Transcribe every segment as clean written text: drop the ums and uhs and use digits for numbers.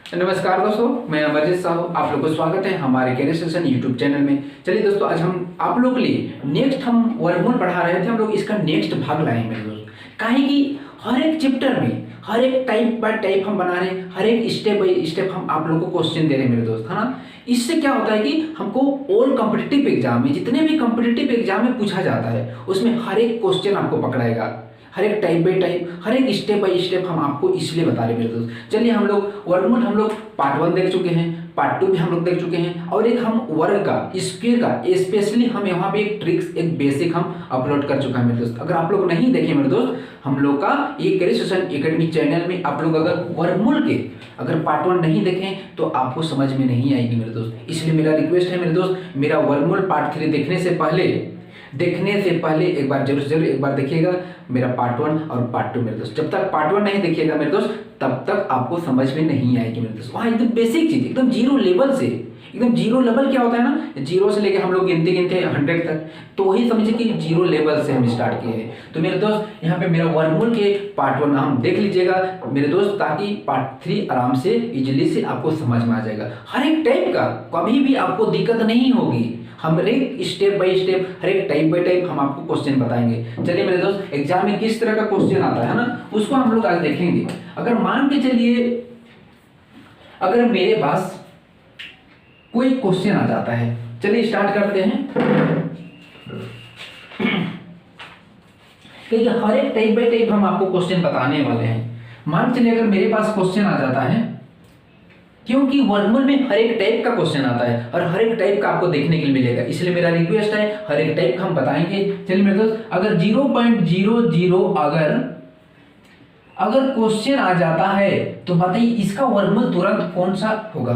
नमस्कार दोस्तों, मैं अमरजीत साहू। आप लोगों को स्वागत है हमारे कैरियर सेक्शन यूट्यूब चैनल में। चलिए दोस्तों, आज हम आप लोगों के लिए नेक्स्ट हम वर्गमूल पढ़ा रहे थे। हम लोग इसका नेक्स्ट भाग लाए हैं मेरे दोस्त। काहे कि हर एक चैप्टर में हर एक टाइप बाय टाइप हम बना रहे हैं, हर एक स्टेप बाय स्टेप हम आप लोगों को क्वेश्चन दे रहे हैं मेरे दोस्त, है ना। इससे क्या होता है कि हमको ऑल कॉम्पिटिटिव एग्जाम में, जितने भी कॉम्पिटिटिव एग्जाम में पूछा जाता है, उसमें हर एक क्वेश्चन आपको पकड़ाएगा, हर एक टाइप बाय टाइप, हर एक स्टेप बाय स्टेप हम आपको इसलिए बता रहे हैं मेरे दोस्त। चलिए, हम लोग वर्गमूल हम लोग पार्ट 1 देख चुके हैं, पार्ट 2 भी हम लोग देख चुके हैं, और एक हम वर्ग का, स्क्वायर का स्पेशली हम यहाँ पे एक ट्रिक्स, एक बेसिक हम अपलोड कर चुका है मेरे दोस्त। अगर आप लोग नहीं देखे मेरे दोस्त, हम लोग का ये कैरियर सेक्शन एकेडमी चैनल में आप लोग अगर वर्गमूल के अगर पार्ट 1 नहीं देखें तो आपको समझ में नहीं आएगी मेरे दोस्त। इसलिए मेरा रिक्वेस्ट है मेरे दोस्त, मेरा वर्गमूल पार्ट 3 देखने से पहले एक बार जरूर एक बार देखिएगा मेरा पार्ट 1 और पार्ट 2 मेरे दोस्त। जब तक पार्ट 1 नहीं देखिएगा मेरे दोस्त, तब तक आपको समझ में नहीं आएगी मेरे दोस्त। वहाँ एकदम बेसिक चीज, एकदम जीरो लेवल से, एकदम जीरो लेवल क्या होता है ना, जीरो से लेके हम लोग गिनते 100 तक, तो वही समझिए कि जीरो लेवल से हम स्टार्ट किए हैं। तो मेरे दोस्त, यहाँ पे मेरा वर्गमूल के पार्ट 1 हम देख लीजिएगा मेरे दोस्त, ताकि पार्ट 3 आराम से इजिली से आपको समझ में आ जाएगा। हर एक टाइप का कभी भी आपको दिक्कत नहीं होगी। हम हर एक स्टेप बाय स्टेप, हर एक टाइप बाय टाइप हम आपको क्वेश्चन बताएंगे। चलिए मेरे दोस्त, एग्जाम में किस तरह का क्वेश्चन आता है ना, उसको हम लोग आज देखेंगे। अगर मान के चलिए, अगर मेरे पास कोई क्वेश्चन आ जाता है, चलिए स्टार्ट करते हैं। क्योंकि हर एक टाइप बाय टाइप हम आपको क्वेश्चन बताने वाले हैं। मान चलिए अगर मेरे पास क्वेश्चन आ जाता है, क्योंकि वर्गमूल में हर एक टाइप का क्वेश्चन आता है और हर एक टाइप का आपको देखने के लिए मिलेगा, इसलिए मेरा रिक्वेस्ट है हर एक टाइप हम बताएंगे। चलिए मेरे दोस्त, अगर 0.00 अगर क्वेश्चन आ जाता है तो बताइए इसका वर्गमूल तुरंत कौन सा होगा।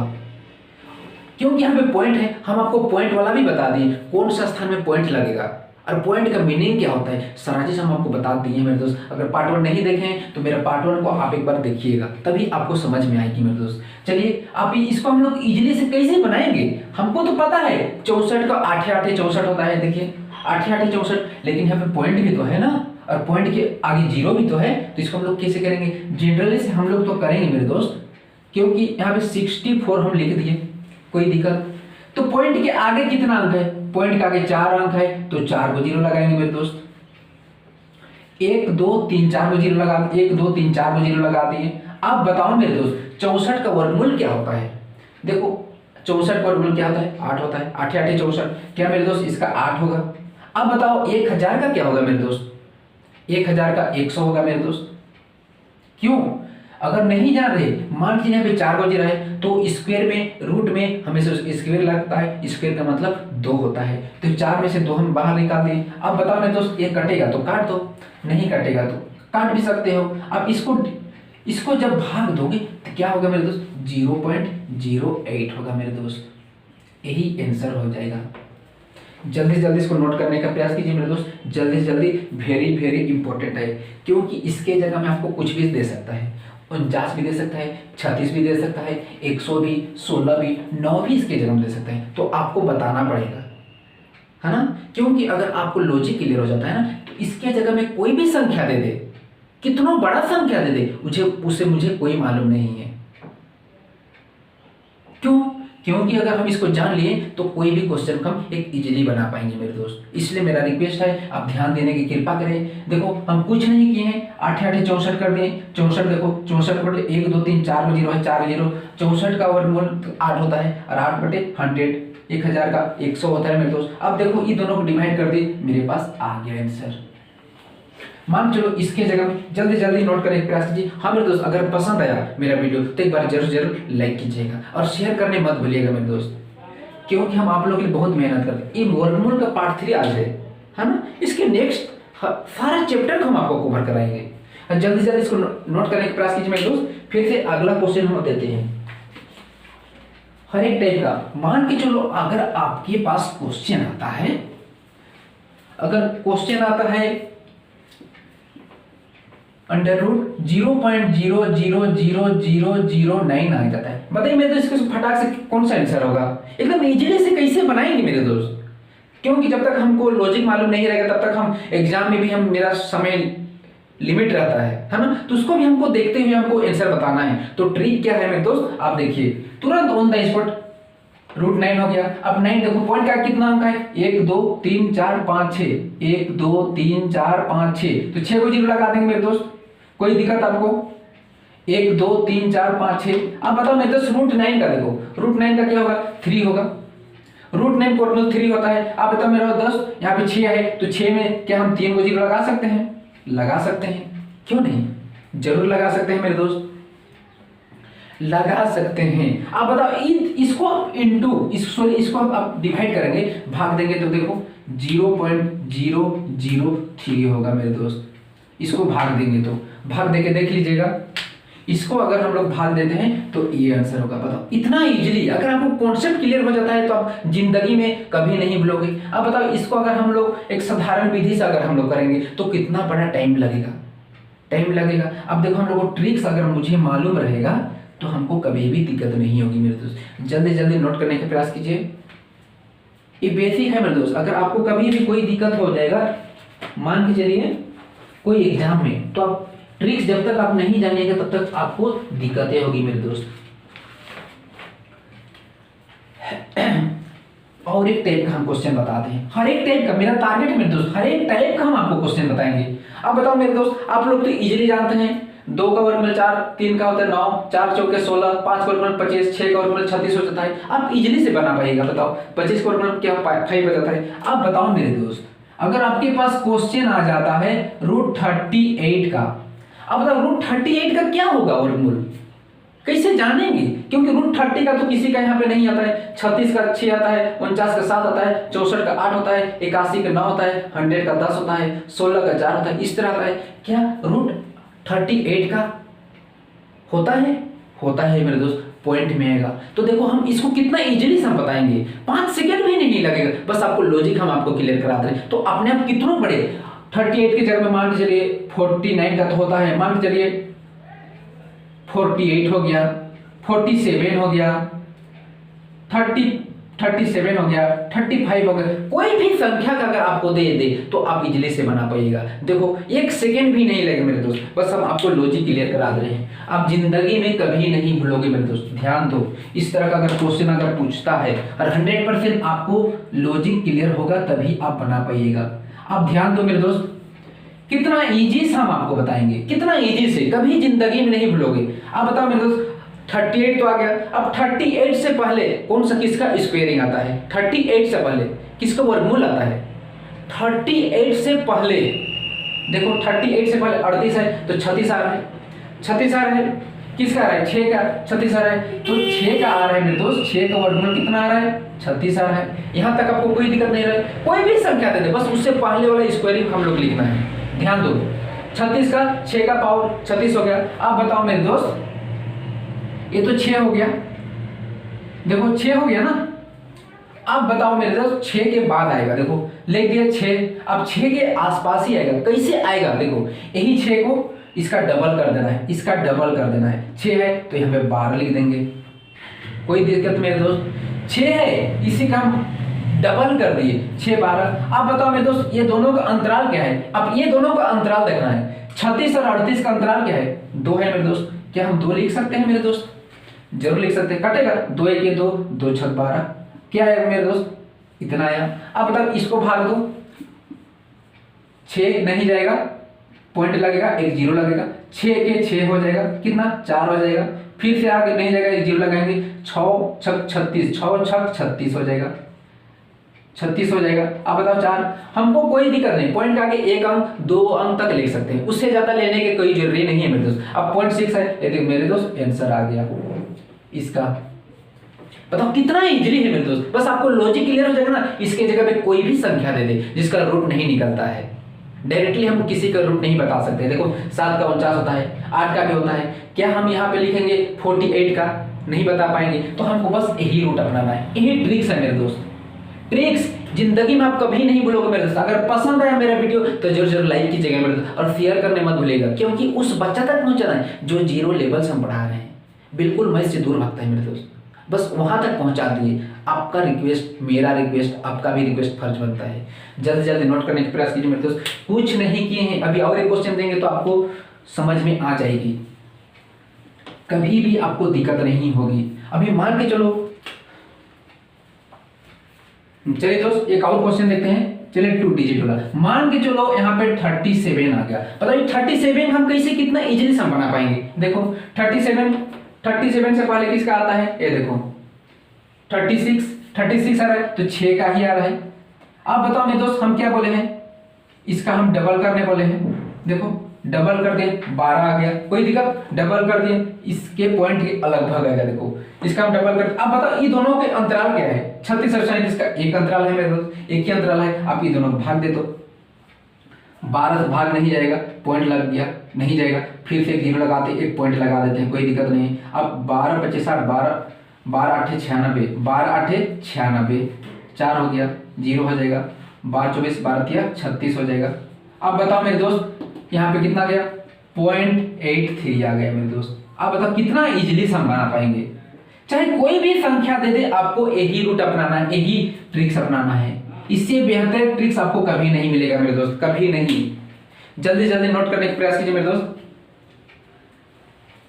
क्योंकि यहाँ पे पॉइंट है, हम आपको पॉइंट वाला भी बता दिए कौन सा स्थान में पॉइंट लगेगा और पॉइंट का मीनिंग क्या होता है, सारा चीज हम आपको बता दिए मेरे दोस्त। अगर पार्ट 1 नहीं देखें तो मेरा पार्ट 1 को आप एक बार देखिएगा, तभी आपको समझ में आएगी मेरे दोस्त। चलिए, आप इसको हम लोग इजीली से कैसे बनाएंगे, हमको तो पता है 64 का 8 8 64 होता है। देखिए 8 8 64, लेकिन यहाँ पे पॉइंट भी तो है ना, और पॉइंट के आगे जीरो भी तो है, तो इसको हम लोग कैसे करेंगे, जनरली से हम लोग तो करेंगे मेरे दोस्त। क्योंकि यहाँ पे 64 हम लिख दिए, कोई दिक्कत, तो पॉइंट के आगे कितना अंक है, पॉइंट के आगे 4 अंक है, तो 4 को जीरो लगाएंगे मेरे दोस्त। 1 2 3 4 को जीरो लगा, 1 2 3 4 को जीरो लगा दिए। अब बताओ मेरे दोस्त, 64 का वर्गमूल क्या होता है। देखो 64 का वर्गमूल क्या होता है, 8 होता है। 8 8 64, क्या मेरे दोस्त इसका 8 होगा। अब बताओ 1000 का क्या होगा मेरे दोस्त, 1000 का 100 होगा मेरे दोस्त। क्यों, अगर नहीं जान रहे, मान लीजिए यहाँ पे 4 को जीरो है, तो स्क्वायर में रूट में हमेशा स्क्वायर लगता है, स्क्वायर का मतलब 2 होता है, तो 4 में से 2 हम बाहर निकाल दें। अब बताओ मेरे दोस्त, ये कटेगा तो काट दो, नहीं कटेगा तो काट भी सकते हो। अब इसको जब भाग दोगे तो क्या होगा मेरे दोस्त, 0.08 होगा मेरे दोस्त। यही आंसर हो जाएगा। जल्दी से जल्दी इसको नोट करने का प्रयास कीजिए मेरे दोस्त, जल्दी से जल्दी, वेरी वेरी इंपॉर्टेंट है। क्योंकि इसके जगह में आपको कुछ भी दे सकता है, 49 भी दे सकता है, 36 भी दे सकता है, 100 भी, 16 भी, 9 भी इसके जगह में दे सकता है, तो आपको बताना पड़ेगा, है ना। क्योंकि अगर आपको लॉजिक क्लियर हो जाता है ना, तो इसके जगह में कोई भी संख्या दे दे, कितना बड़ा संख्या दे दे, उससे मुझे कोई मालूम नहीं है। क्यों, क्योंकि अगर हम इसको जान लिए तो कोई भी क्वेश्चन को हम एक इजीली बना पाएंगे मेरे दोस्त। इसलिए मेरा रिक्वेस्ट है, आप ध्यान देने की कृपा करें। देखो हम कुछ नहीं किए हैं, 8 8 64 कर दिए। 64 देखो, 64 बटे 1 2 3 4 को जीरो है, 4 जीरो, 64 का वर्गमूल 8 होता है, और 8 बटे 100, 1000 का 100 होता है मेरे दोस्त। अब देखो ये दोनों को डिवाइड कर दी, मेरे पास आ गया आंसर। मान चलो इसके जगह में जल्दी जल्दी नोट करने का प्रयास कीजिए। हाँ मेरे दोस्त, अगर पसंद आया मेरा वीडियो तो एक बार जरूर लाइक कीजिएगा और शेयर करने मत भूलिएगा मेरे दोस्त, क्योंकि हम आप लोगों के लिए बहुत मेहनत करते हैं। ये वर्गमूल का पार्ट 3 आज है ना, इसके नेक्स्ट सारा चैप्टर को हम आपको कवर कराएंगे। जल्दी जल्दी इसको नोट करने का प्रयास कीजिए मेरे दोस्त। फिर से अगला क्वेश्चन हम देते हैं, हर एक टाइप का। मान के चलो अगर आपके पास क्वेश्चन आता है, अगर क्वेश्चन आता है √0.000009 आ जाता है, बताइए मेरे दोस्त इसको फटाक से कौन सा आंसर होगा। एकदम इजीली से कैसे बनाएंगे मेरे दोस्त, क्योंकि जब तक हमको लॉजिक मालूम नहीं रहेगा तब तक हम एग्जाम में भी हम मेरा समय लिमिट रहता है ना, तो उसको भी हमको देखते हुए हमको आंसर बताना है। तो ट्रिक क्या है मेरे दोस्त, आप देखिए तुरंत ऑन द स्पॉट √9 हो गया। अब 9 देखो पॉइंट का कितना अंक है, 1 2 3 4 5 6, 1 2 3 4 5 6, तो 6 को जीरो लगा देंगे मेरे दोस्त, कोई दिक्कत आपको? 1 2 3 4 5 6। अब बताओ मेरे दोस्त √9 का देखो, √9 का क्या होगा, 3 होगा। √9 को 3 होता है। आप बताओ मेरे दोस्त यहाँ पे 6 है, तो 6 में क्या हम 3 को जीरो लगा सकते हैं? लगा सकते हैं, क्यों नहीं, जरूर लगा सकते हैं मेरे दोस्त, लगा सकते हैं। आप बताओ इसको आप इसको आप डिवाइड करेंगे, भाग देंगे, तो देखो 0.003 होगा मेरे दोस्त। इसको भाग देंगे तो भाग देके देख लीजिएगा, इसको अगर हम लोग भाग देते हैं तो ये आंसर होगा। बताओ इतना इजीली, अगर आपको कॉन्सेप्ट क्लियर हो जाता है तो आप जिंदगी में कभी नहीं भूलोगे। अब बताओ इसको अगर हम लोग एक साधारण विधि से अगर हम लोग करेंगे तो कितना बड़ा टाइम लगेगा, टाइम लगेगा। अब देखो हम लोग को ट्रिक्स अगर मुझे मालूम रहेगा तो हमको कभी भी दिक्कत नहीं होगी मेरे दोस्त। जल्दी जल्दी नोट करने का प्रयास कीजिए, ये बेसिक है मेरे दोस्त। अगर आपको कभी भी कोई दिक्कत हो जाएगा, मान के चलिए कोई एग्जाम में, तो आप ट्रिक्स जब तक आप नहीं जानिएगा तब तक आपको दिक्कतें होगी मेरे दोस्त। और एक टाइप का हम क्वेश्चन बताते हैं, हर एक टाइप का मेरा टारगेट है मेरे दोस्त, हर एक टाइप का हम आपको क्वेश्चन बताएंगे। अब बताओ मेरे दोस्त, आप लोग तो इजीली जानते हैं 2 का वर्गमूल 4, 3 का होता है 9, 4 चौके 16, 5 का वर्गमूल 25, 6 का वर्गमूल 36 हो जाता है। आप इजीली से बना पाइएगा। बताओ 25 का वर्गमूल क्या 5 हो जाता है। अब बताओ मेरे दोस्त, अगर आपके पास क्वेश्चन आ जाता है √38 का, अब बताओ √38 का क्या होगा वर्गमूल, कैसे जानेंगे? क्योंकि √30 का तो किसी का यहाँ पे नहीं आता है, 36 का 6 आता है, 49 का 7 आता है, 64 का 8 होता है, 81 का 9 होता है, 100 का 10 होता है, 16 का 4 होता है, इस तरह आता है। क्या √38 का होता है? होता है मेरे दोस्त, पॉइंट में आएगा। तो देखो हम इसको कितना इजीली से हम बताएंगे, 5 सेकंड भी नहीं लगेगा, बस आपको लॉजिक हम आपको क्लियर करा दें। तो अपने आप कितनों बड़े 38 की जगह में मान के चलिए 49 का तो होता है, मान के चलिए 48 हो गया, 47 हो गया, 37 हो गया, 35 हो गया, कोई भी संख्या का अगर आपको दे दे तो आप इजीली से बना पाइएगा। देखो 1 सेकंड भी नहीं लगेगा मेरे दोस्त, बस हम आपको लॉजिक क्लियर करा दे रहे हैं। आप जिंदगी में कभी नहीं भूलोगे मेरे दोस्त, ध्यान दो। इस तरह का अगर क्वेश्चन अगर पूछता है और 100% आपको लॉजिक क्लियर होगा तभी आप बना पाइएगा। आप ध्यान दो मेरे दोस्त, कितना इजी से हम आपको बताएंगे, कितना इजी से, कभी जिंदगी में नहीं भूलोगे। आप बताओ मेरे दोस्त 38 तो आ गया। अब 38 से पहले कौन सा किसका स्क्वायरिंग आता है? 38 से पहले किसका वर्गमूल आता है? 38 से पहले देखो 38 से पहले 38 है तो 36 आ रहा है, 36 आ रहा है, किसका आ रहा है? 6 का 36 आ रहा है, तो 6 का आ रहा है मेरे दोस्त, 6 का वर्गमूल कितना आ रहा है? 36 आ रहा है। यहाँ तक आपको कोई दिक्कत नहीं रहा, कोई भी संख्या दे दे, बस उससे पहले वाला स्क्वायरिंग हम लोग लिखना है। ध्यान दो, 36 का 6 का पावर 36 हो गया। अब बताओ मेरे दोस्त, ये तो 6 हो गया, देखो 6 हो गया ना। अब बताओ मेरे दोस्त 6 के बाद आएगा, देखो लिख दिया 6, अब 6 के आसपास ही आएगा। कैसे आएगा? देखो यही 6 को इसका डबल कर देना है, इसका डबल कर देना है। 6 है तो यहाँ पे 12 लिख देंगे, कोई दिक्कत मेरे दोस्त? 6 है, इसी का हम डबल कर दिए, 6 12। अब बताओ मेरे दोस्त ये दोनों का अंतराल क्या है? अब ये दोनों का अंतराल देखना है। 36 और 38 का अंतराल क्या है? 2 है मेरे दोस्त। क्या हम 2 लिख सकते हैं मेरे दोस्त? जरूर लिख सकते हैं। कटेगा 2 1 ये 2, 2 6 12, क्या आएगा मेरे दोस्त? इतना आया। अब बताओ इसको भाग दो, 6 नहीं जाएगा, पॉइंट लगेगा, एक 0 लगेगा, 6 के 6 हो जाएगा, कितना? 4 हो जाएगा। फिर से आगे नहीं जाएगा, एक 0 लगाएंगे, 6 6 36, 6 6 36 हो जाएगा, 36 हो जाएगा। अब बताओ 4, हमको कोई दिक्कत नहीं, पॉइंट का आगे 1 अंक 2 अंक तक ले सकते हैं, उससे ज्यादा लेने की कोई जरूरी नहीं है मेरे दोस्त। अब 0.6 है, ये देख मेरे दोस्त आंसर आ गया इसका। बताओ कितना इजीली है मेरे दोस्त, बस आपको लॉजिक क्लियर हो जाएगा ना। इसके जगह पे कोई भी संख्या दे दे जिसका रूट नहीं निकलता है, डायरेक्टली हम किसी का रूट नहीं बता सकते। देखो 7 का 49 होता है, 8 का भी होता है, क्या हम यहाँ पे लिखेंगे 48 का? नहीं बता पाएंगे। तो हमको बस यही रूट अपनाना है, यही ट्रिक्स है मेरे दोस्त। ट्रिक्स जिंदगी में आप कभी नहीं भूलोगे मेरे दोस्त। अगर पसंद आया मेरा वीडियो तो जरूर जरूर लाइक कीजिएगा मेरे दोस्त, और शेयर करने मत भूलिएगा, क्योंकि उस बच्चा तक पहुंचना है जो 0 लेवल से हम पढ़ा रहे हैं। बिल्कुल मैथ से दूर भागता है मेरे दोस्त। बस वहां तक पहुंचा दिए। आपका रिक्वेस्ट, मेरा रिक्वेस्ट, आपका भी रिक्वेस्ट फर्ज बनता है, जल्दी जल्दी नोट करने का प्रयास कीजिए मेरे दोस्त। कुछ नहीं किए हैं, अभी और एक क्वेश्चन देंगे तो आपको समझ में आ जाएगी, कभी भी आपको दिक्कत नहीं होगी। अभी मान के चलो, चलिए दोस्त एक और क्वेश्चन देखते हैं। चलिए 2 डिजिट वाला मान के चलो, यहाँ पे 37 आ गया। बताइए 37 हम कैसे, कितना इजीली सम बना पाएंगे। देखो 37 से पहले किसका आता है, ये देखो 36 आ रहा है तो 6 का ही आ रहा है। अब बताओ मेरे दोस्त, हम क्या बोले हैं, इसका हम डबल करने बोले हैं। देखो डबल कर दिए 12 आ गया, कोई दिक्कत, डबल कर दिए, इसके पॉइंट के अलग भाग आएगा। देखो इसका हम डबल कर, अब बताओ ये दोनों के अंतराल क्या है, 36 और 37 का एक अंतराल है मेरे दोस्त, एक ही अंतराल है। आप ये दोनों को भाग दे दो, 12 से भाग नहीं जाएगा, पॉइंट लग गया, नहीं जाएगा, फिर से एक जीरो लगाते, एक पॉइंट लगा देते हैं, कोई दिक्कत नहीं। अब 12 × 60 12 8 96, 12 8 96, 4 हो गया, जीरो हो जाएगा, 12 24 12 36 हो जाएगा। अब बताओ मेरे दोस्त यहाँ पे कितना गया, 0.83 आ गया मेरे दोस्त। अब बताओ कितना इजीली सम बना पाएंगे। चाहे कोई भी संख्या दे दे, आपको यही रूट अपनाना है, यही ट्रिक्स अपनाना है। इससे बेहतर ट्रिक्स आपको कभी नहीं मिलेगा मेरे दोस्त, कभी नहीं। जल्दी जल्दी नोट करने का प्रयास कीजिए मेरे दोस्त।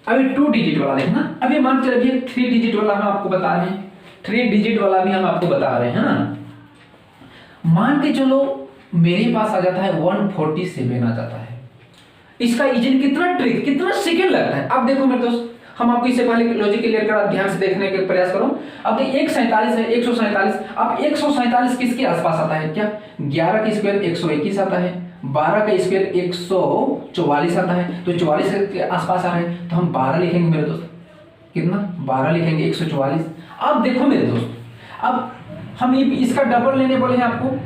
अभी 2 डिजिट वाला देखना, अभी मान चलिए 3 डिजिट वाला हम आपको बता रहे हैं, 3 डिजिट वाला भी हम आपको बता रहे हैं ना। मान के चलो मेरे पास आ जाता है 147 आ जाता है। इसका इजन कितना ट्रिक, कितना सेकंड लगता है। अब देखो मेरे दोस्त, हम आपको इससे पहले लॉजिक क्लियर करा, ध्यान से देखने का प्रयास करो। अब देखिए 147 है, 147, अब 147 किसके आसपास आता है, क्या 11 का स्क्वायर 121 आता है, 12 का स्क्वायर 144 आता है, तो 44 के आसपास आ रहा है, तो हम 12 लिखेंगे मेरे दोस्त। कितना, 12 लिखेंगे, 144। अब देखो मेरे दोस्त, अब हम इसका डबल लेने बोले हैं आपको,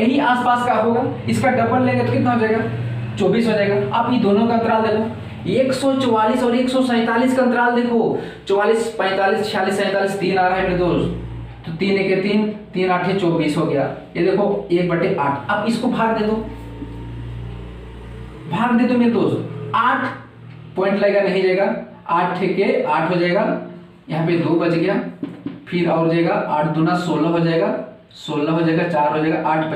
यही आसपास का होगा, इसका डबल लेंगे तो कितना हो जाएगा, 24 हो जाएगा। आप ये दोनों का अंतराल देखो, 144 और 147 का अंतराल देखो, 44 45 46 47 3 आ रहा है मेरे दोस्त, तो 3 1 3 3 8 24 हो गया। ये देखो 1/8, अब इसको भाग दे दो, भाग दे दो मेरे दोस्त, 8 पॉइंट लगेगा, नहीं जाएगा, 8 के 8 हो जाएगा, यहाँ पे 2 बच गया, फिर और जाएगा 8 दूना 16 हो जाएगा, 16 हो जाएगा, 4 हो जाएगा, 8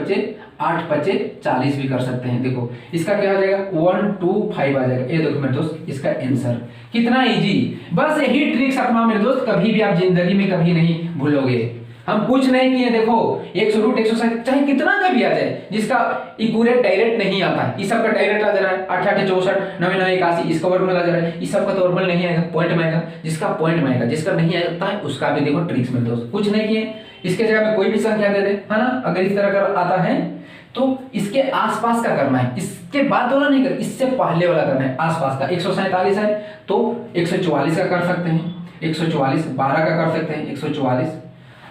बचे 40 भी कर सकते हैं। देखो इसका क्या हो जाएगा, 125 आ जाएगा। ये देखो मेरे दोस्त इसका आंसर, कितना इजी। बस यही ट्रिक्स अपना मेरे दोस्त, कभी भी आप जिंदगी में कभी नहीं भूलोगे। हम कुछ नहीं किए, देखो 100√160 चाहे कितना का भी आ जाए, जिसका इक्यूरेट डायरेक्ट नहीं आता है, इस सब का डायरेक्ट आ जा रहा है, 8 8 64 9 9 81, इसका वर्गमूल आ जा रहा है, इस सब का तो वर्गमूल नहीं आएगा, पॉइंट में आएगा, जिसका पॉइंट में आएगा, जिसका नहीं आता है उसका भी देखो ट्रिक्स मेरे दोस्त। कुछ नहीं किए, इसके जगह पे कोई भी संख्या दे दे, है ना, अगर इस तरह का आता है तो इसके आसपास का करना है, इसके बाद वाला नहीं करना, इससे पहले वाला करना है, आसपास का। 147 है तो 144 का कर सकते हैं, 144 12 का कर सकते हैं, 144।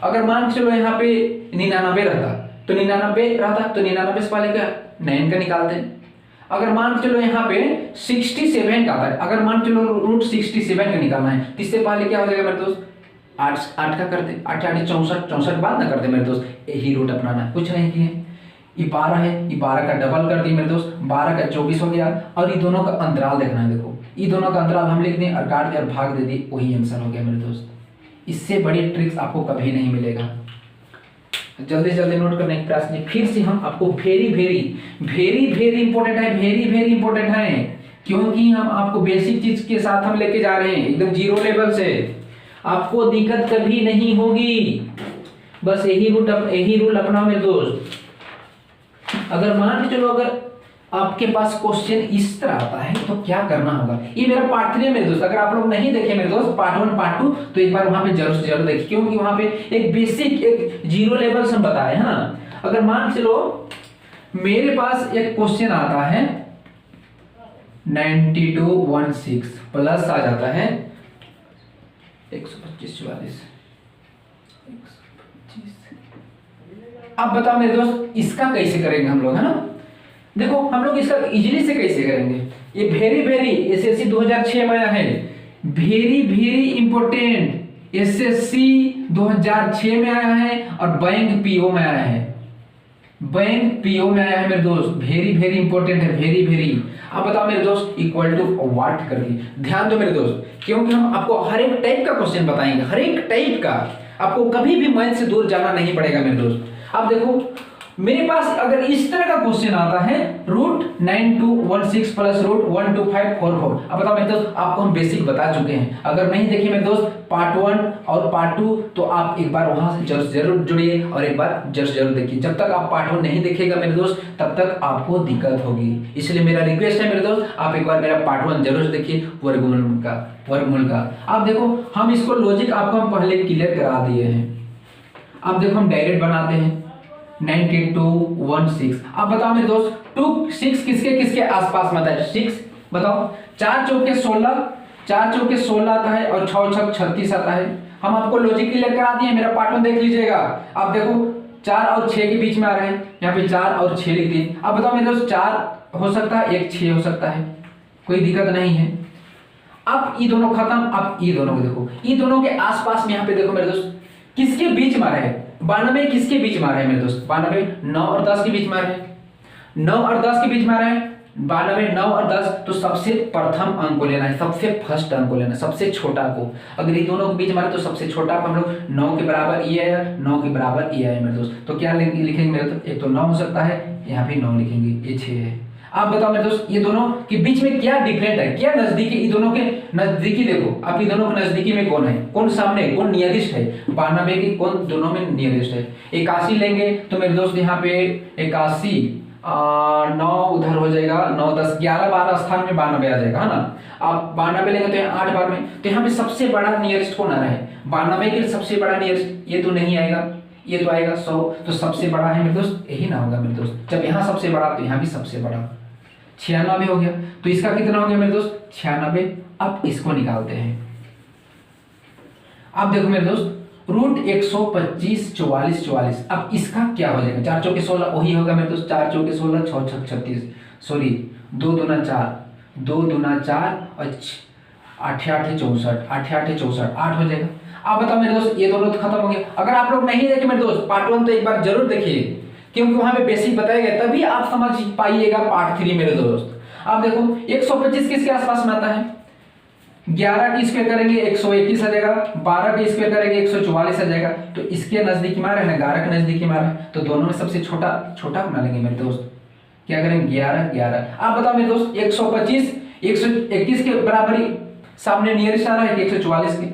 अगर मान चलो यहाँ पे 99 रहता तो 99 रहता तो 99 से पहले क्या 9 का निकालते हैं। अगर मान चलो यहाँ पे 67 का आता है, अगर मान चलो √67 का निकालना है तो इससे पहले क्या हो जाएगा मेरे दोस्त, 8 का करते, 8 8 64 बाद ना करते मेरे दोस्त, यही रूट अपनाना, कुछ नहीं किए। ये 12 है, ये 12 का डबल कर दिए मेरे दोस्त, 12 का 24 हो गया, और ये दोनों का अंतराल देखना है। देखो ये दोनों का अंतराल हम लिख दें और काट दिया और भाग दे दिए, वही आंसर हो गया मेरे दोस्त। इससे बड़ी ट्रिक्स आपको कभी नहीं मिलेगा। जल्दी जल्दी नोट करने का प्रयास कीजिए। फिर से हम आपको वेरी वेरी इंपॉर्टेंट है, वेरी इंपॉर्टेंट है, क्योंकि हम आपको बेसिक चीज के साथ हम लेके जा रहे हैं, एकदम जीरो लेवल से। आपको दिक्कत कभी नहीं होगी, बस यही रूल अपनाओ मेरे दोस्त। अगर मान के चलो अगर आपके पास क्वेश्चन इस तरह आता है तो क्या करना होगा, ये मेरा पार्ट 3 है मेरे दोस्त। अगर आप लोग नहीं देखे मेरे दोस्त पार्ट 1 पार्ट 2 तो एक बार वहां पे जरूर से जरूर देखिए, क्योंकि वहां पे एक बेसिक एक जीरो लेवल से बताए, है ना। अगर मान चलो मेरे पास एक क्वेश्चन आता है 9216 प्लस आ जाता है 125 44। अब बताओ मेरे दोस्त इसका कैसे करेंगे हम लोग, है ना। देखो हम लोग इसका इजीली से कैसे करेंगे, ये वेरी एसएससी 2006 में आया है, वेरी इंपॉर्टेंट एसएससी 2006 में आया है और बैंक पीओ में आया है। बैंक पीओ में आया है मेरे दोस्त, वेरी वेरी इंपॉर्टेंट है, वेरी वेरी। अब बताओ मेरे दोस्त इक्वल टू व्हाट कर दिए। ध्यान दो मेरे दोस्त, क्योंकि हम आपको हर एक टाइप का क्वेश्चन बताएंगे, हर एक टाइप का, आपको कभी भी मैथ से दूर जाना नहीं पड़ेगा मेरे दोस्त। अब देखो मेरे पास अगर इस तरह का क्वेश्चन आता है √9216 प्लस √12544। अब बताओ मेरे दोस्त, आपको हम बेसिक बता चुके हैं, अगर नहीं देखिए मेरे दोस्त पार्ट 1 और पार्ट 2 तो आप एक बार वहां से जरूर जुड़िए और एक बार जरूर देखिए। जब तक आप पार्ट 1 नहीं देखेगा मेरे दोस्त तब तक आपको दिक्कत होगी, इसलिए मेरा रिक्वेस्ट है मेरे दोस्त आप एक बार मेरा पार्ट 1 जरूर देखिए वर्गमूल का। अब देखो हम इसको लॉजिक आपको हम पहले क्लियर करा दिए हैं। अब देखो हम डायरेक्ट बनाते हैं 9216। अब बताओ मेरे दोस्त 2 6 किसके किसके आसपास में आता है? 6 बताओ, 4 चौके 16, 4 चौके 16 आता है और 6 छक 36 आता है। हम आपको लॉजिक क्लियर करा दिए, मेरा पार्ट 1 देख लीजिएगा। अब देखो 4 और 6 के बीच में आ रहे हैं, यहाँ पे 4 और 6 लिख दिए। अब बताओ मेरे दोस्त 4 हो सकता है, एक 6 हो सकता है, कोई दिक्कत नहीं है। अब ये दोनों खत्म, अब ये दोनों को देखो, ये दोनों के आसपास में यहाँ पे देखो मेरे दोस्त किसके बीच में आ रहे हैं? 92 किसके बीच में आ रहे हैं मेरे दोस्त? 92 9 और 10 के बीच में आ रहे हैं, 9 और 10 के बीच में आ रहे हैं। 92 9 और 10 तो सबसे प्रथम अंक को लेना है, सबसे फर्स्ट अंक को लेना है, सबसे छोटा को। अगर ये दोनों के बीच में आ रहे तो सबसे छोटा को हम लोग 9 के बराबर ये है, 9 के बराबर ये है मेरे दोस्त। तो क्या लिखेंगे मेरे दोस्त? एक तो 9 हो सकता है, यहाँ भी 9 लिखेंगे, ये 6 है। आप बताओ मेरे दोस्त ये दोनों के बीच में क्या डिफरेंट है, क्या नजदीकी? ये दोनों के नजदीकी देखो, अब ये दोनों के नजदीकी में कौन है, कौन सामने, कौन नियरेस्ट है? 92 की कौन दोनों में नियरेस्ट है? 81 लेंगे तो मेरे दोस्त यहाँ पे 81 9 उधर हो जाएगा, 9 10 11 12 स्थान में 92 आ जाएगा, है ना। आप 92 लेंगे तो 8 बार में, तो यहाँ पे सबसे बड़ा नियरेस्ट कौन आ रहा है? 92 के सबसे बड़ा नियरेस्ट ये तो नहीं आएगा, ये तो आएगा 100। तो सबसे बड़ा है मेरे दोस्त यही ना होगा मेरे दोस्त। जब यहाँ सबसे बड़ा तो यहाँ भी सबसे बड़ा 96 हो गया। तो इसका कितना हो गया मेरे दोस्त? 96। अब इसको निकालते हैं। अब देखो मेरे दोस्त √125 44 44। अब इसका क्या हो जाएगा? 4 चौके 16 वही होगा मेरे दोस्त, 4 चौके 16 6 छक 36, सॉरी 2 दूना 4, 2 दूना 4 और 8 8 64, 8 8 64 8 हो जाएगा। अब बताओ मेरे दोस्त ये दोनों तो खत्म हो गया। अगर आप लोग नहीं देखे मेरे दोस्त पार्ट 1 तो एक बार जरूर देखिए, क्योंकि वहां पे बेसिक बताया गया, तभी आप समझ पाइएगा पार्ट 3 मेरे दोस्त। अब देखो 125 किसके आसपास में आता है? 11 की स्क्वायर करेंगे 121 आ जाएगा, 12 की स्क्वायर करेंगे 144 आ जाएगा। तो इसके नजदीक में आ रहा है ना, 11 के नजदीक में आ रहा है, तो दोनों में सबसे छोटा बना लेंगे मेरे दोस्त। क्या करेंगे? 11 11। आप बताओ मेरे दोस्त 125 121 के बराबर ही सामने नियरेस्ट आ रहा है कि 144 के?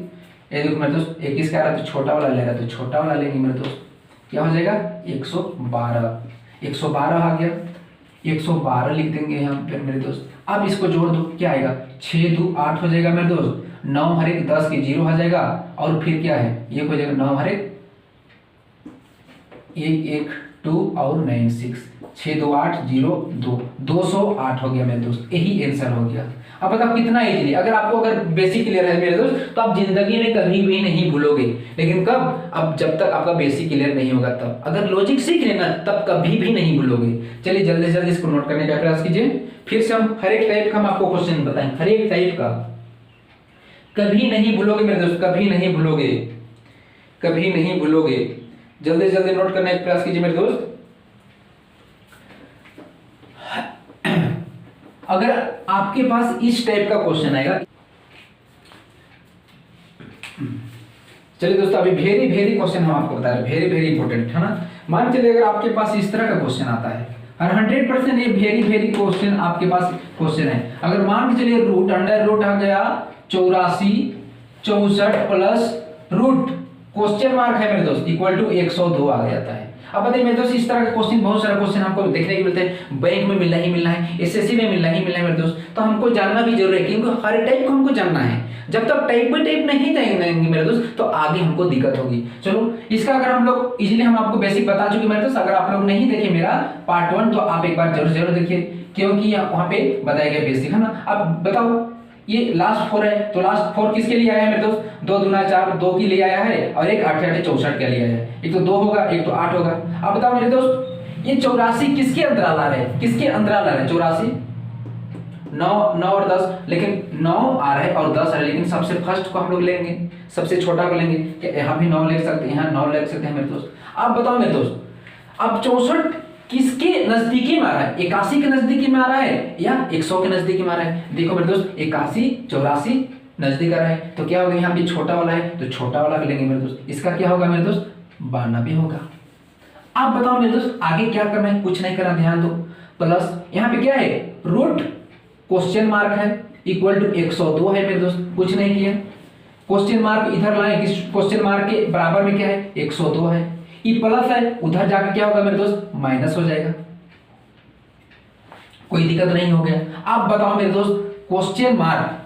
ये देखो मेरे दोस्त 21 का आ रहा है तो छोटा वाला ले रहा है, तो छोटा वाला लेंगे मेरे दोस्त। क्या हो जाएगा? 112 112 आ गया, 112 लिख देंगे यहाँ पे मेरे दोस्त। अब इसको जोड़ दो, क्या आएगा? 6 2 8 हो जाएगा मेरे दोस्त, 9 हरे 10 के 0 आ जाएगा, और फिर क्या है ये हो जाएगा 9 हरे 1 1 2 और 9 6 6 2 8 0 2 208 हो गया मेरे दोस्त, यही आंसर हो गया। अब बताओ कितना इजीली, अगर बेसिक क्लियर है मेरे दोस्त तो आप जिंदगी में कभी भी नहीं भूलोगे। लेकिन कब? अब जब तक आपका बेसिक क्लियर नहीं होगा तब। अगर लॉजिक सीख लेना तब कभी भी नहीं भूलोगे। चलिए जल्दी से जल्दी इसको नोट करने का प्रयास कीजिए। फिर से हम हर एक टाइप का हम आपको क्वेश्चन बताएं, हर एक टाइप का, कभी नहीं भूलोगे मेरे दोस्त, कभी नहीं भूलोगे, कभी नहीं भूलोगे। जल्दी से जल्दी नोट करने का प्रयास कीजिए मेरे दोस्त। अगर आपके पास इस टाइप का क्वेश्चन आएगा, चलिए दोस्तों अभी वेरी वेरी क्वेश्चन हम आपको बता रहे हैं, वेरी वेरी इंपॉर्टेंट है ना। मान चलिए अगर आपके पास इस तरह का क्वेश्चन आता है, और 100% ये वेरी वेरी क्वेश्चन आपके पास क्वेश्चन है। अगर मान के चलिए रूट अंडर रूट आ गया 84 64 प्लस रूट क्वेश्चन मार्क है मेरे दोस्त इक्वल टू 102 आ जाता है। अब बताइए मेरे दोस्त इस तरह के क्वेश्चन, बहुत सारे क्वेश्चन हमको देखने को मिलते हैं, बैंक में मिलना ही मिलना है, एसएससी में मिलना ही मिलना है मेरे दोस्त। तो हमको जानना भी जरूरी है, क्योंकि हर टाइप को हमको जानना है। जब तक टाइप बाई टाइप नहीं जानेंगे मेरे दोस्त तो आगे हमको दिक्कत होगी। चलो इसका अगर हम लोग इजीली हम आपको बेसिक बता चुके मेरे दोस्त। अगर आप लोग नहीं देखे मेरा पार्ट 1 तो आप एक बार जरूर देखिए, क्योंकि वहां पे बताया गया बेसिक है ना। अब बताओ ये लास्ट 4 है, तो लास्ट 4 किसके लिए आया है मेरे दोस्त? 2 दूना 4 2 के लिए आया है, और एक 8 8 64 के लिए आया है। एक तो 2 होगा, एक तो 8 होगा। अब बताओ मेरे दोस्त ये 84 किसके अंतराल आ रहे हैं? किसके अंतराल आ रहे हैं? 84 9 और 10, लेकिन 9 आ रहा है और 10 आ रहा है, लेकिन सबसे फर्स्ट को हम लोग लेंगे, सबसे छोटा को लेंगे। यहाँ भी 9 ले सकते हैं, यहाँ 9 ले सकते हैं मेरे दोस्त। अब बताओ मेरे दोस्त अब 64 किसके नजदीकी में आ रहा है, 81 के नजदीकी में आ रहा है या 100 के नजदीकी में आ रहा है। देखो मेरे दोस्त 81 84 नजदीक आ रहा है, तो क्या होगा यहाँ पे छोटा वाला है तो छोटा वाला भी लेंगे मेरे दोस्त। इसका क्या होगा मेरे दोस्त 92 होगा। आप बताओ मेरे दोस्त आगे क्या करना है, कुछ नहीं करना, ध्यान दो। प्लस यहाँ पे क्या है रूट क्वेश्चन मार्क है इक्वल टू 102 है मेरे दोस्त, कुछ नहीं किया। क्वेश्चन मार्क इधर लाए, क्वेश्चन मार्क के बराबर में क्या है 102 है, ये प्लस है, उधर जाकर क्या होगा मेरे दोस्त माइनस हो जाएगा। कोई दिक्कत नहीं हो गया। आप बताओ मेरे दोस्त क्वेश्चन मार्क,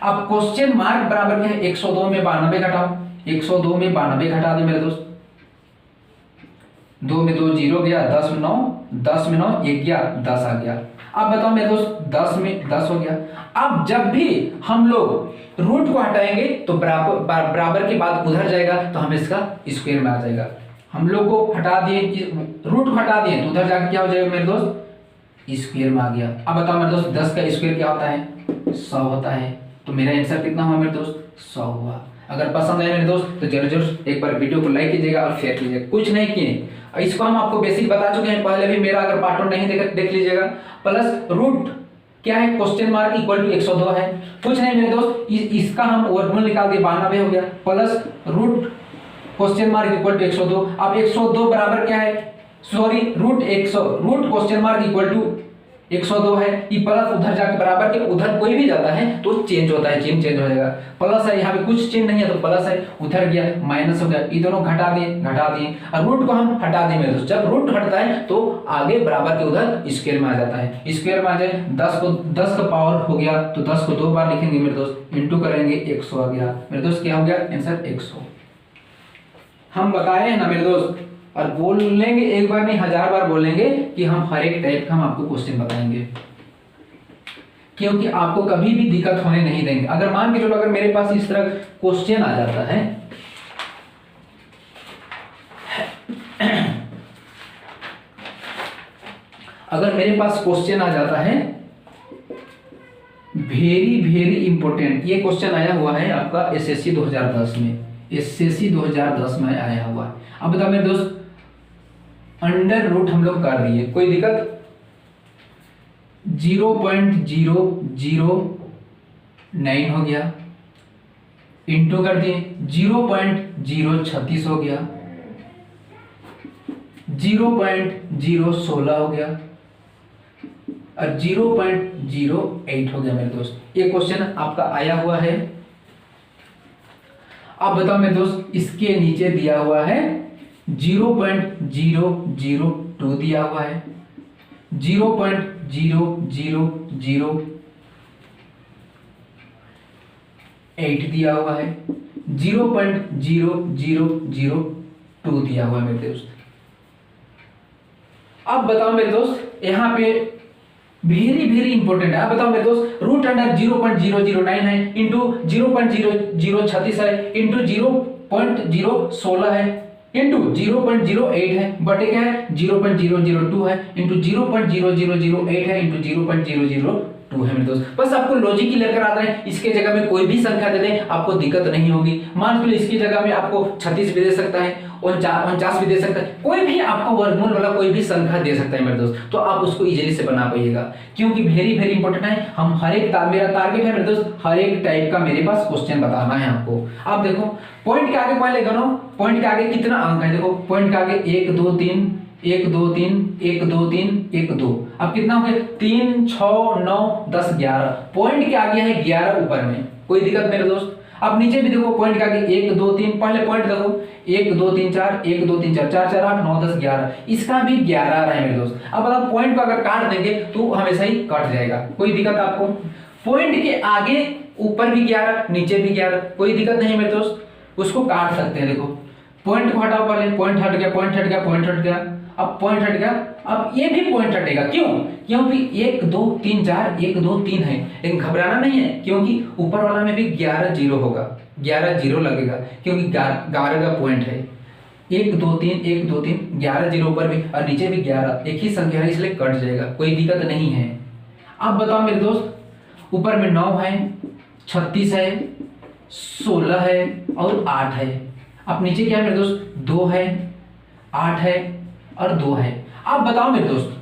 अब क्वेश्चन मार्क बराबर क्या है 102 में 92 घटाओ, 102 में 92 घटा दो मेरे दोस्त, 2 में 2 0 गया, 10 में 9, 10 में 9 1 गया, 10 आ गया। अब बताओ मेरे दोस्त 10 में 10 हो गया। अब जब भी हम लोग रूट को हटाएंगे तो बराबर के बाद उधर जाएगा तो हमें इसका स्क्वायर में आ जाएगा। हम लोग को हटा दिए, रूट को हटा दिए तो उधर जाकर क्या हो जाएगा मेरे दोस्त स्क्वायर में आ गया। अब बताओ मेरे दोस्त 10 का स्क्वायर क्या होता है 100 होता है, तो मेरा आंसर कितना हुआ मेरे दोस्त 100 हुआ। अगर पसंद आए मेरे दोस्त तो जरूर एक बार वीडियो को लाइक कीजिएगा और शेयर कीजिएगा। कुछ नहीं किए, इसको हम आपको बेसिक बता चुके हैं पहले भी, मेरा अगर पार्ट 1 नहीं देख लीजिएगा। प्लस रूट क्या है क्वेश्चन मार्क इक्वल टू 102 है, कुछ नहीं मेरे दोस्त इसका हम वर्गमूल निकाल दिए 92 हो गया, plus root question mark equal to 102। अब 102 बराबर क्या है, sorry root question mark equal to 102 है, ये प्लस उधर जाके बराबर के उधर कोई भी जाता है तो चेंज होता है, चिन्ह चेंज हो जाएगा। प्लस है यहाँ पे कुछ चिन्ह नहीं है तो प्लस है, उधर गया माइनस हो गया, ये दोनों घटा दिए और रूट को हम हटा दें मेरे दोस्त। जब रूट हटता है तो आगे बराबर के उधर स्क्वायर में आ जाता है, स्क्वायर में आ जाए 10 का पावर हो गया तो 10 को 2 बार लिखेंगे मेरे दोस्त, इंटू करेंगे 100 आ गया मेरे दोस्त। क्या हो गया आंसर 100। हम बताए हैं ना मेरे दोस्त, और बोलेंगे एक बार नहीं 1000 बार बोलेंगे कि हम हर एक टाइप का हम आपको क्वेश्चन बताएंगे, क्योंकि आपको कभी भी दिक्कत होने नहीं देंगे। अगर मान के चलो अगर मेरे पास इस तरह क्वेश्चन आ जाता है अगर मेरे पास क्वेश्चन आ जाता है वेरी इंपॉर्टेंट, ये क्वेश्चन आया हुआ है आपका एसएससी 2010 में, एसएससी 2010 में आया हुआ है। अब बताओ मेरे दोस्त अंडर रूट हम लोग कर दिए, कोई दिक्कत 0.0009 हो गया, इंटू कर दिए 0.036 हो गया, 0.016 हो गया और 0.08 हो गया मेरे दोस्त। ये क्वेश्चन आपका आया हुआ है। अब बताओ मेरे दोस्त इसके नीचे दिया हुआ है 0.002 दिया हुआ है, 0.0008 दिया हुआ है, 0.0002 दिया हुआ है मेरे दोस्त। अब बताओ मेरे दोस्त यहाँ पे वेरी इंपॉर्टेंट है। अब बताओ मेरे दोस्त रूट अंडर 0.009 है इंटू 0.0036 है इंटू 0.016 है इंटू 0.08 है बटे क्या है 0.002 है इंटू 0.0008 है इंटू 0.002 है मेरे दोस्त। बस आपको लॉजिक ही लेकर आता है, इसके जगह में कोई भी संख्या दे दें आपको दिक्कत नहीं होगी। मान लो इसकी जगह में आपको 36 भी दे सकता है, 49 भी दे सकता है, कोई भी आपको वर्गमूल वाला कोई भी संख्या दे सकता है मेरे दोस्त, तो आप उसको इजीली से बना पाइएगा। क्योंकि वेरी इंपॉर्टेंट है, हम हर एक मेरा टारगेट है मेरे दोस्त हर एक टाइप का मेरे पास क्वेश्चन बताना है आपको। आप देखो पॉइंट के आगे पहले गनो, पॉइंट के आगे कितना अंक है, देखो पॉइंट के आगे 1 2 3 1 2 3 1 2 3 1 2, अब कितना हो गया 3 6 9 10 11, पॉइंट के आगे है 11 ऊपर में, कोई दिक्कत मेरे दोस्त। अब नीचे भी देखो पॉइंट के आगे 1 2 3, पहले पॉइंट देखो 1 2 3 4 1 2 3 4 4 4 8 9 10 11, इसका भी 11 आ रहा है मेरे दोस्त। अब मतलब पॉइंट को अगर काट देंगे तो हमेशा ही कट जाएगा, कोई दिक्कत आपको। पॉइंट के आगे ऊपर भी 11 नीचे भी 11, कोई दिक्कत नहीं मेरे दोस्त, उसको काट सकते हैं। देखो पॉइंट को हटाओ, पहले पॉइंट हट गया, पॉइंट हट गया, पॉइंट हट गया, अब पॉइंट हट गया, अब ये भी पॉइंट हटेगा, क्यों? क्योंकि 1 2 3 4 1 2 3 है, लेकिन घबराना नहीं है क्योंकि ऊपर वाला में भी 11 जीरो होगा, 11 जीरो लगेगा क्योंकि 11 का पॉइंट है। 1 2 3 1 2 3 11 जीरो ऊपर भी और नीचे भी 11, एक ही संख्या है इसलिए कट जाएगा, कोई दिक्कत नहीं है। अब बताओ मेरे दोस्त ऊपर में 9 है, 36 है, 16 है और 8 है, अब नीचे क्या है मेरे दोस्त 2 है, 8 है और 2 है। अब बताओ मेरे दोस्त,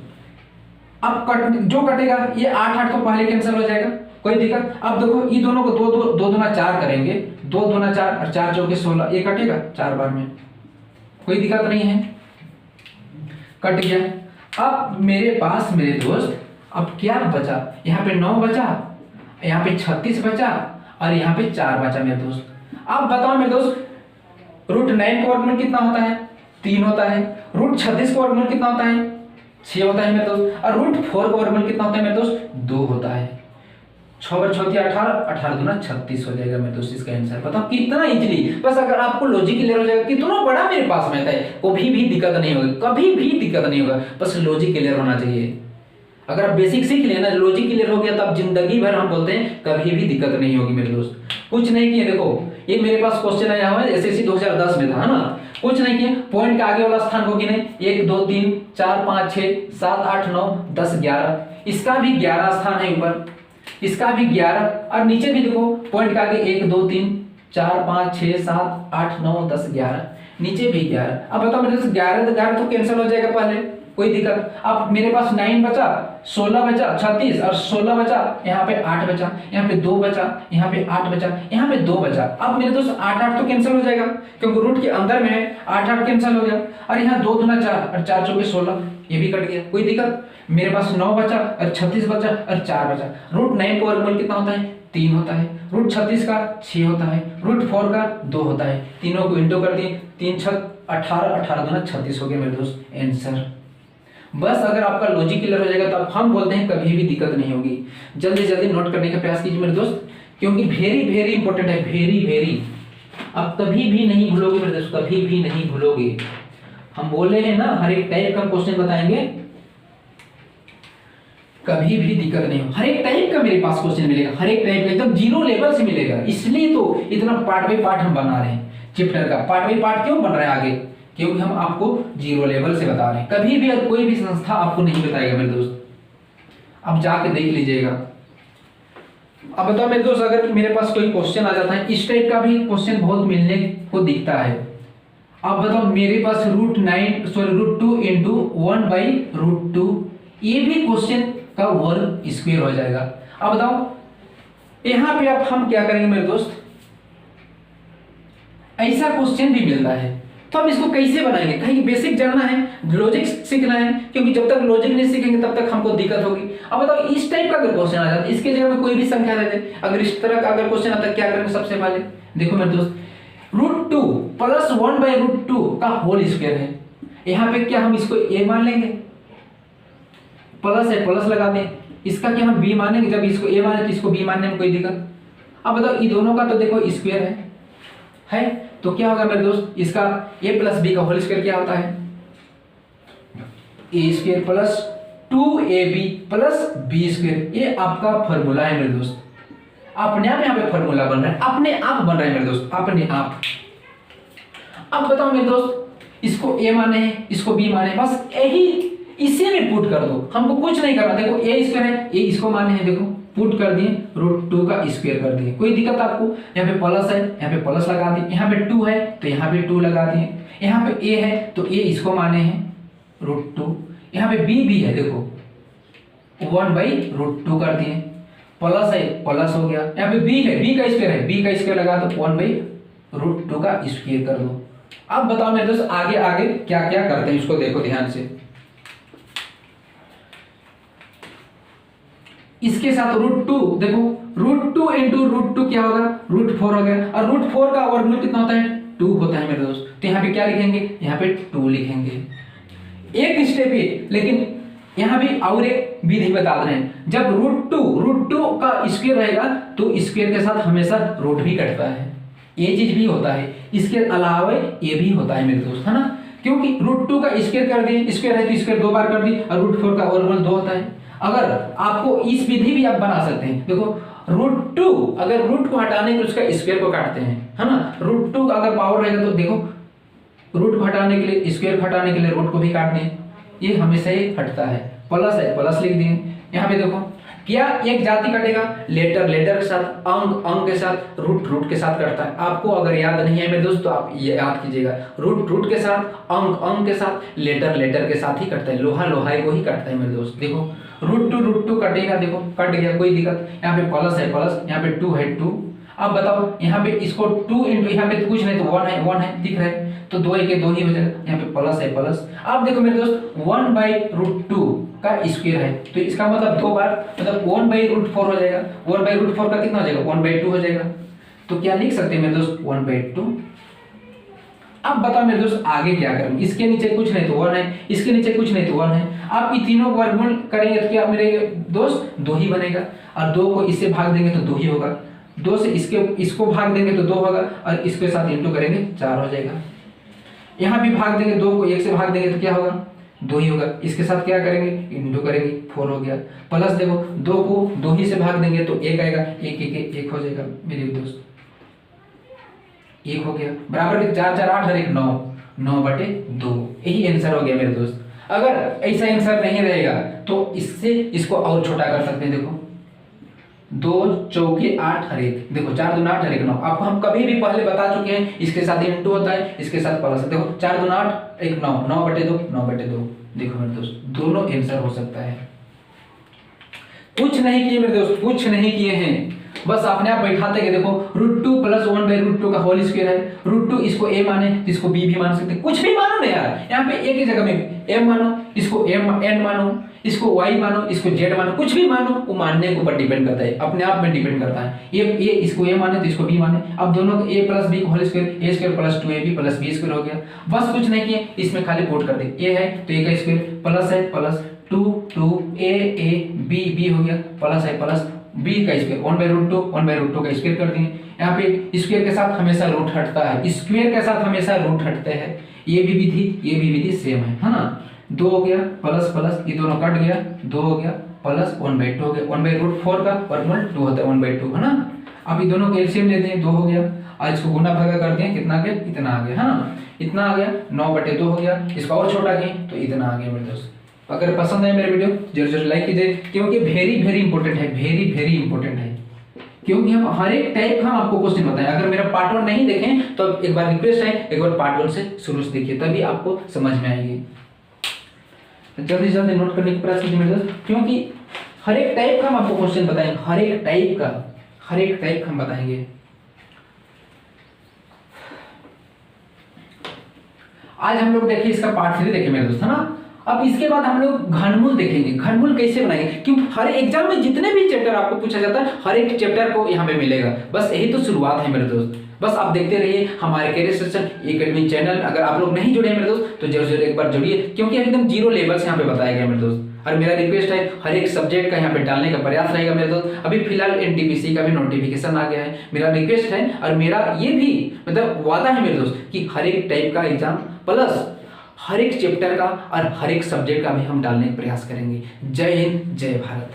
अब जो कटेगा ये 8 तो पहले कैंसिल हो जाएगा, कोई दिक्कत। अब देखो ये दोनों को दो दूना 4 करेंगे, 2 दूना 4 और 4 चौके 16, ये कटेगा 4 बार में, कोई दिक्कत नहीं है, कट गया। अब मेरे पास मेरे दोस्त अब क्या बचा, यहाँ पे 9 बचा, यहाँ पे 36 बचा और यहाँ पे 4 बचा मेरे दोस्त। अब बताओ मेरे दोस्त, √9 का वर्गमूल कितना होता है, 3 होता है। √36 का वर्गमूल कितना होता है, 6 होता है मेरे दोस्त। और √4 का वर्गमूल कितना होता है मेरे दोस्त, 2 होता है। 6 × 6 = 18, 18 दूना 36 हो जाएगा मेरे दोस्त इसका आंसर। बताओ कितना इजीली, बस अगर आपको लॉजिक क्लियर हो जाएगा, कितना बड़ा मेरे पास मैथ है, कभी भी दिक्कत नहीं होगी, कभी भी दिक्कत नहीं होगा, बस लॉजिक क्लियर होना चाहिए। अगर आप बेसिक सीख लेना, लॉजिक क्लियर हो गया, तब जिंदगी भर हम बोलते हैं कभी भी दिक्कत नहीं होगी मेरे दोस्त। कुछ नहीं किए, देखो ये मेरे पास क्वेश्चन आया हुआ है एसएससी 2010 में था, है ना। कुछ नहीं किए, पॉइंट के आगे वाला स्थान को गिने, 1 2 3 4 5 6 7 8 9 10 11, इसका भी 11 स्थान है ऊपर, इसका भी 11, और नीचे भी देखो पॉइंट के आगे 1 2 3 4 5 6 7 8 9 10 11, नीचे भी 11। अब बताओ मेरे दोस्त 11 तो कैंसिल हो जाएगा पहले, कोई दिक्कत। अब मेरे पास 9 बचा, 16 बचा, 36 और 16 बचा, यहाँ पे 8 बचा, यहाँ पे 2 बचा, यहाँ पे 8 बचा, यहाँ पे 2 बचा। अब मेरे दोस्त 8 तो कैंसिल हो जाएगा क्योंकि रूट के अंदर में है, 8 कैंसिल हो गया। और यहाँ 2 दूना 4 और 4 चौके 16, ये भी कट गया, कोई दिक्कत। मेरे पास 9 बचा और 36 बचा और 4 बचा। √9 का वर्गमूल कितना होता है, 3 होता है। √36 का 6 होता है। √4 का 2 होता है। तीनों को इंटू कर दिए, 3 6 18, 18 दूना 36 हो गया मेरे दोस्त आंसर। बस अगर आपका लॉजिक क्लियर हो जाएगा तब हम बोलते हैं कभी भी दिक्कत नहीं होगी। जल्दी जल्दी नोट करने का प्रयास कीजिए मेरे दोस्त, क्योंकि वेरी वेरी इंपॉर्टेंट है, वेरी वेरी। आप कभी भी नहीं भूलोगे मेरे दोस्त, कभी भी नहीं भूलोगे। हम बोले हैं ना हर एक टाइप का क्वेश्चन बताएंगे, कभी भी दिक्कत नहीं हो। हर एक टाइप का मेरे पास क्वेश्चन मिलेगा, हर एक टाइप का एकदम 0 लेवल से मिलेगा। इसलिए तो इतना पार्ट बाय पार्ट हम बना रहे हैं चैप्टर का। पार्ट बाय पार्ट क्यों बन रहा है आगे, क्योंकि हम आपको 0 लेवल से बता रहे हैं। कभी भी और कोई भी संस्था आपको नहीं बताएगा मेरे दोस्त, आप जाके देख लीजिएगा। अब बताओ मेरे दोस्त, अगर मेरे पास कोई क्वेश्चन आ जाता है, इस टाइप का भी क्वेश्चन बहुत मिलने को दिखता है। अब बताओ मेरे पास √2 इंटू 1/√2, ये भी क्वेश्चन का वर्ग स्क्वायर हो जाएगा। अब बताओ यहां पे अब हम क्या करेंगे मेरे दोस्त, ऐसा क्वेश्चन भी मिलता है तो हम इसको कैसे बनाएंगे। कहीं बेसिक जानना है, लॉजिक सीखना है, क्योंकि जब तक लॉजिक नहीं सीखेंगे तब तक हमको दिक्कत होगी। अब बताओ इस टाइप का अगर क्वेश्चन आ जाता है, इसके जगह में कोई भी संख्या दे दे, अगर इस तरह का अगर क्वेश्चन आता है क्या करेंगे सबसे पहले, देखो मेरे दोस्त √2 प्लस 1/√2 का होल स्क्वायर है। यहाँ पे क्या हम इसको a मान लेंगे, प्लस है प्लस लगा दें, इसका क्या हम b मानेंगे, जब इसको a माने तो इसको b मानने में कोई दिक्कत। अब बताओ ये दोनों का तो देखो स्क्वायर है तो क्या होगा मेरे दोस्त, इसका a + b का होल स्क्वायर क्या होता है, a² + 2ab + b²। ये आपका फॉर्मूला है मेरे दोस्त, अपने आप यहाँ पे फॉर्मूला बन रहा है, अपने आप बन रहा है मेरे दोस्त, अपने आप। अब बताओ मेरे दोस्त, इसको a माने हैं, इसको b माने, बस यही इसी में पुट कर दो, हमको कुछ नहीं करना। देखो a² है, a इसको माने हैं, देखो पुट कर दिए, √2 का स्क्वायर कर दिए, कोई दिक्कत आपको। यहाँ पे प्लस है, यहाँ पे प्लस लगा दिए, यहाँ पे 2 है तो यहाँ पे 2 लगा दिए, यहाँ पे a है तो a इसको माने हैं √2, यहाँ पे b भी है, देखो 1/√2 कर दिए, प्लस है प्लस हो गया, यहाँ पे b है, b का स्क्वायर है, b का स्क्वायर लगा तो 1/√2 का स्क्वायर कर दो। अब बताओ मेरे दोस्त आगे आगे क्या क्या करते हैं, इसको देखो ध्यान से। इसके साथ √2, देखो √2 इंटू √2 क्या होगा, √4 हो गया, और √4 का वर्गमूल कितना होता है, 2 होता है मेरे दोस्त। तो यहाँ पे क्या लिखेंगे, यहाँ पे 2 लिखेंगे। एक स्टेप ये, लेकिन यहाँ भी और एक विधि बता रहे हैं। जब √2 का स्क्वायर रहेगा तो स्क्वायर के साथ हमेशा रूट भी कटता है, ये चीज भी होता है। इसके अलावा ये भी होता है मेरे दोस्त, है ना, क्योंकि √2 का स्क्वायर कर दिए, स्क्वायर है तो स्क्वायर 2 बार कर दिए, और √4 का वर्गमूल 2 होता है। अगर आपको इस विधि भी आप बना सकते हैं, देखो √2 अगर रूट को हटाने के लिए उसका स्क्वायर को काटते हैं, है ना, √2 का अगर पावर रहेगा तो देखो रूट को हटाने के लिए, स्क्वायर हटाने के लिए रूट को भी काट दें, ये हमेशा ही हटता है। प्लस है प्लस लिख दिए, यहाँ पे देखो क्या एक जाति कटेगा, लेटर लेटर के साथ, अंक अंक के साथ, रूट रूट के साथ कटता है। आपको अगर याद नहीं है मेरे दोस्त तो आप ये याद कीजिएगा, रूट रूट के साथ, अंक अंक के साथ, लेटर लेटर के साथ ही कटता है, लोहा लोहाई को ही कटता है मेरे दोस्त। देखो रूट टू कटेगा, देखो कट गया, कोई दिक्कत। यहाँ पे प्लस है प्लस, यहाँ पे टू है टू। अब बताओ यहाँ पे इसको टू इंटू, यहाँ पे तो कुछ नहीं तो वन है दिख रहा है, तो दो के दो ही हो जाएगा। यहाँ पे प्लस है प्लस। अब देखो मेरे दोस्त 1/√2 का स्क्वायर है, तो इसका मतलब दो बार, मतलब 1/√4 हो जाएगा। 1/√4 का कितना हो जाएगा, 1/2 हो जाएगा। तो क्या लिख सकते हैं मेरे दोस्त, 1/2। अब बताओ मेरे दोस्त आगे क्या करेंगे, इसके नीचे कुछ नहीं तो 1 है, इसके नीचे कुछ नहीं तो 1 है। आप इन तीनों को वर्गमूल करेंगे तो क्या मेरे दोस्त, 2 ही बनेगा, और 2 को इससे भाग देंगे तो 2 ही होगा, 2 से इसको भाग देंगे तो 2 होगा, और इसके साथ इंटू करेंगे 4 हो जाएगा। यहाँ भी भाग देंगे 2 को 1 से भाग देंगे तो क्या होगा, 2 ही होगा। इसके साथ क्या करेंगे, इंटू करेंगे, 4 हो गया। प्लस देखो 2 को 2 ही से भाग देंगे तो 1 आएगा, 1 हो जाएगा मेरे दोस्त, 1 हो गया। बराबर के 4 4 8 और 1 9, 9/2। यही आंसर हो गया मेरे दोस्त। अगर ऐसा आंसर नहीं रहेगा तो इससे इसको और छोटा कर सकते हैं। देखो 2 चौके 8 और 1, देखो 4 दूना 8 और 1 9। आपको हम कभी भी पहले बता चुके हैं, इसके साथ इंटू होता है, इसके साथ प्लस है। देखो 4 दूना 8 1 9, 9/2 9/2। देखो मेरे दोस्त दोनों आंसर हो सकता है। कुछ नहीं किए मेरे दोस्त, कुछ नहीं किए हैं, बस अपने आप बैठाते गए। देखो √2 + 1/√2 का होल स्क्वायर है। √2 इसको a माने तो इसको b भी मान सकते हैं, कुछ भी मानो ना यार। यहाँ पे एक ही जगह में m मानो, इसको n मानो, इसको y मानो, इसको z मानो, कुछ भी मानो, वो मानने के ऊपर डिपेंड करता है, अपने आप में डिपेंड करता है। ये इसको a माने तो इसको b माने। अब दोनों a + b का whole square, a² + 2ab + b² हो गया। बस कुछ नहीं किए, इसमें खाली पुट कर दे, a है तो a का स्क्वायर, प्लस है प्लस 2 2 a b हो गया, प्लस है प्लस b का स्क्वायर, 1/√2 का स्क्वायर कर दिए। यहाँ पे स्क्वायर के साथ हमेशा रूट हटता है, स्क्वायर के साथ हमेशा रूट हटते हैं। ये भी विधि सेम है ना। 2 हो गया प्लस प्लस, ये दोनों कट गया, 2 हो गया प्लस 1/2 हो गया। 1/√4 का वर्गमूल 2 होता है, 1/2 है ना। अब ये दोनों का एलसीएम लेते हैं, 2 हो गया, और इसको गुना भागा करते हैं, कितना आ गया, इतना आ गया है ना, इतना आ गया, 9/2 हो गया। इसको और छोटा किए तो इतना आ गया मेरे दोस्त। अगर पसंद है मेरे वीडियो जरूर लाइक कीजिए, क्योंकि वेरी इंपॉर्टेंट है, वेरी इंपॉर्टेंट है, क्योंकि हम हर एक टाइप का आपको क्वेश्चन बताएं। अगर मेरा पार्ट 1 नहीं देखें तो एक बार रिक्वेस्ट है, एक बार पार्ट 1 से शुरू से देखिए, तभी आपको समझ में आएगी। जल्दी जल्दी नोट करने की प्रयास कीजिए मेरे दोस्त, क्योंकि हर एक टाइप का हम आपको क्वेश्चन बताएंगे, हर एक टाइप हम बताएंगे। आज हम लोग देखिए इसका पार्ट 3 देखें मेरे दोस्त, है ना। अब इसके बाद हम लोग घनमूल देखेंगे, घनमूल कैसे बनाएंगे, क्योंकि हर एग्जाम में जितने भी चैप्टर आपको पूछा जाता है, हर एक चैप्टर को यहाँ पे मिलेगा। बस यही तो शुरुआत है मेरे दोस्त, बस आप देखते रहिए हमारे कैरियर सेक्शन एकेडमी चैनल। अगर आप लोग नहीं जुड़े हैं मेरे दोस्त तो जरूर एक बार जुड़िए, क्योंकि एकदम 0 लेवल से यहाँ पे बताया गया मेरे दोस्त। और मेरा रिक्वेस्ट है हर एक सब्जेक्ट का यहाँ पे डालने का प्रयास रहेगा मेरे दोस्त। अभी फिलहाल एनटीपीसी का भी नोटिफिकेशन आ गया है, मेरा रिक्वेस्ट है और मेरा ये भी मतलब वादा है मेरे दोस्त कि हर एक टाइप का एग्जाम प्लस हर एक चैप्टर का और हर एक सब्जेक्ट का भी हम डालने का प्रयास करेंगे। जय हिंद, जय भारत।